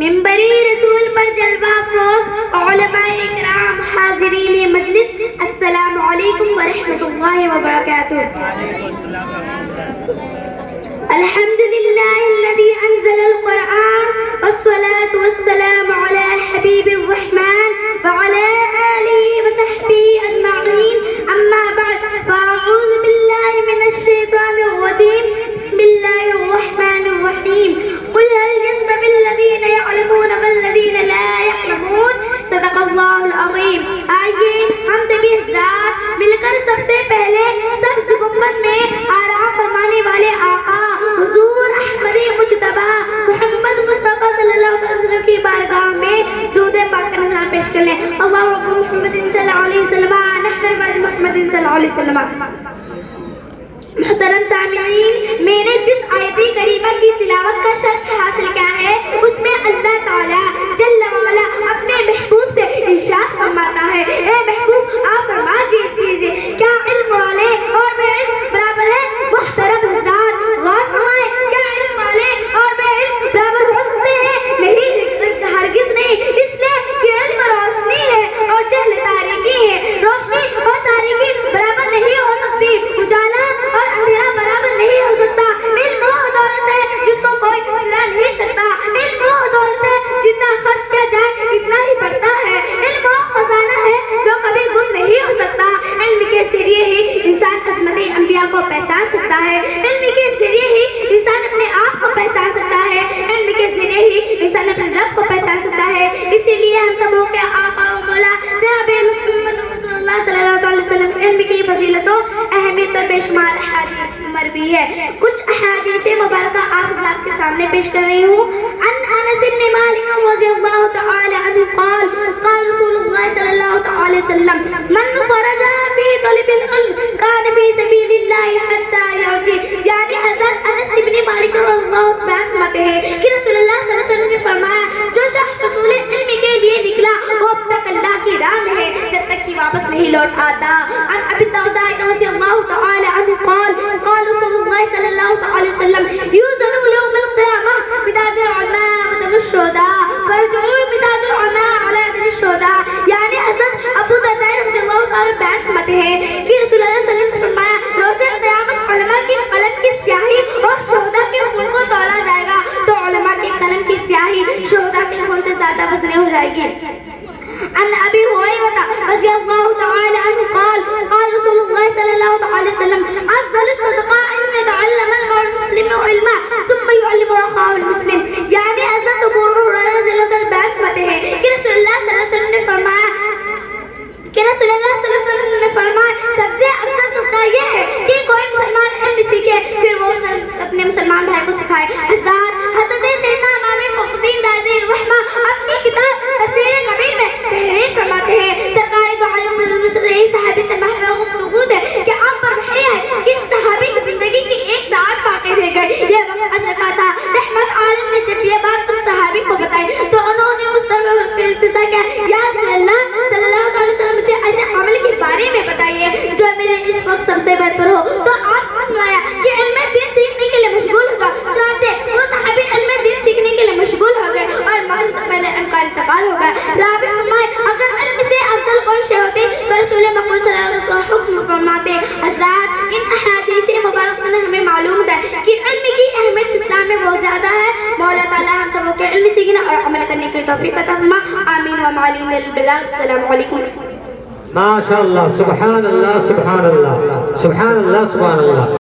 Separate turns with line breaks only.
ممبری رسول پر جلوہ افروز علماء اکرام حاضرین مجلس، السلام علیکم ورحمۃ اللہ وبرکاتہ۔ الحمد للہ الذی انزل القرآن والصلاة والسلام علی حبیب الرحمن وعلی آلہ وصحبہ اجمعین، اما بعد فاعوذ باللہ من الشیطان الرجیم، بسم اللہ الرحمن الرحیم، قل هل يستوي الذین يعلمون والذین لا يعلمون، صدق اللہ العظیم۔ آئیے ہم سبھی حضرات مل کر سب سے پہلے سبز گنبد میں آرام فرمانے والے آقا حضور احمد مجتبی محمد مصطفیٰ صلی اللہ علیہ وسلم کی بارگاہ میں درود پاک کا نذرانہ پیش کر لیں۔ اللہ رب محمد صلی اللہ علیہ وسلم، نحن عباد محمد صلی اللہ علیہ وسلم۔ محترم سامعین، میں نے جس آیت کریمہ کی تلاوت کا شرف حاصل کیا ہے، اس میں اللہ تعالیٰ جل وعلا اپنے محبوب سے ارشاد فرماتا ہے، اے محبوب آپ فرما دیجیے کیا علم والے اور بے علم برابر ہیں؟ محترم حضرات غور فرمائیں، کیا علم والے اور بے علم برابر ہو سکتے ہیں؟ نہیں، ہرگز نہیں، اس لیے کہ علم روشنی ہے اور جہل تاریکی ہے۔ روشنی اور تاریکی برابر نہیں ہو سکتی، اجالا اور اندھیرا برابر نہیں ہو سکتا۔ علم وہ دولت ہے جس کو کوئی چرا نہیں سکتا، علم وہ دولت ہے جتنا خرچ کیا جائے اتنا ہی بڑھتا ہے، علم وہ خزانہ ہے جو کبھی گم نہیں ہو سکتا۔ علم کے ذریعے ہی انسان عظمت انبیاء کو پہچان سکتا ہے، علم کے ذریعے ہی انسان اپنے آپ کو پہچان سکتا ہے، علم کے ذریعے ہی انسان اپنے رب کو پہچان سکتا ہے۔ اسی لیے ہم سبوں کے آقا و مولا جناب محمد رسول اللہ صلی اللہ علیہ وسلم علم کی فضیلت و اہمیت پر بے شمار احادیث مروی ہے۔ کچھ احادیث مبارکہ آپ حضرات کے سامنے پیش کر رہی ہوں۔ عن انس بن مالک رضی اللہ تعالی عنہ قال قال رسول اللہ صلی اللہ تعالی وسلم من خرج فی طلب العلم کان فی سبیل اللہ حتی یرجع، یعنی حضرت انس بن مالک رضی اللہ عنہ ہے کہ رسول اللہ صلی اللہ علیہ وسلم نے فرمایا جو شخص حصول علم کے لیے نکلا وہ اب تک اللہ کی راہ میں ہے جب تک کہ واپس نہیں لوٹ آتا۔ عن ابی الدرداء رضی اللہ تعالی عنہ قال قال رسول اللہ صلی اللہ تعالی وسلم یوزن یوم القیامہ مداد العلماء ودم الشہداء فرجعوا مداد العلماء علی دم الشہداء، یعنی حضرت ابو الدرداء رضی اللہ تعالی بیان فرماتے ہیں کہ رسول اللہ صلی اللہ علیہ وسلم نے فرمایا روز قیامت علماء کی قلم کی سیاہی اور شہداء کے خون کو تولا جائے گا تو علماء کے قلم کی سیاہی شہداء کے خون سے زیادہ وزنی ہو جائے گی۔ عن ابی ہریرہ رضی اللہ تعالی عنہ قال قال رسول اللہ صلی اللہ علیہ وسلم افضل الصدقہ ان يتعلم المرء المسلم علما ثم يعلم اخاه المسلم، یعنی حضرت ابو ہریرہ رضی اللہ عنہ بیان کرتے ہیں کہ رسول اللہ صلی اللہ علیہ وسلم نے فرمایا سب سے افضل صدقہ یہ ہے کہ کوئی مسلمان علم سیکھے پھر وہ اپنے مسلمان بھائی کو سکھائے۔ حضرت سیدنا امام فخردین رازی رحمہ اپنی کتاب تفسیر کبیر میں تحریر فرماتے ہیں، سرکار دو عالم صحابی سے محفوظ گفتگو ہے کہ آپ پر وحی ہے کہ صحابی کی زندگی کی ایک ساعت باقی رہ گئی، یہ وقت اثر کا تھا۔ رحمت عالم نے جب یہ بات اس صحابی کو بتائی تو انہوں نے مستقبل کے التجا کیا، یا رسول اللہ صلی اللہ علیہ وسلم مجھے ایسے عمل کے بارے میں بتائیے جو میرے اس وقت سب سے بہتر ہو۔ تو آپ نے فرمایا کہ علم دین سیکھنے کے لیے مشغول ہوگا، چنانچہ وہ صحابی علم دین سیکھنے کے لیے مشغول ہو گئے اور مغرب سے پہلے ان کا انتقال ہو گیا۔ رابع فرمائے اگر علم سے افضل کوئی شے ہوتی تو رسول مقبول صلی اللہ علیہ وسلم حکم فرماتے۔ حضرات ان احادیث مبارک سے ہمیں معلوم ہے کہ علم کی اہمیت اسلام میں بہت زیادہ ہے۔ مولا تعالیٰ ہم سب کو علم سیکھنا اور عمل کرنے کی توفیق عطا فرمائے، آمین و معلوم للبلاغ۔ السلام علیکم۔
ماشاءاللہ، سبحان اللہ، سبحان اللہ، سبحان اللہ، سبحان اللہ۔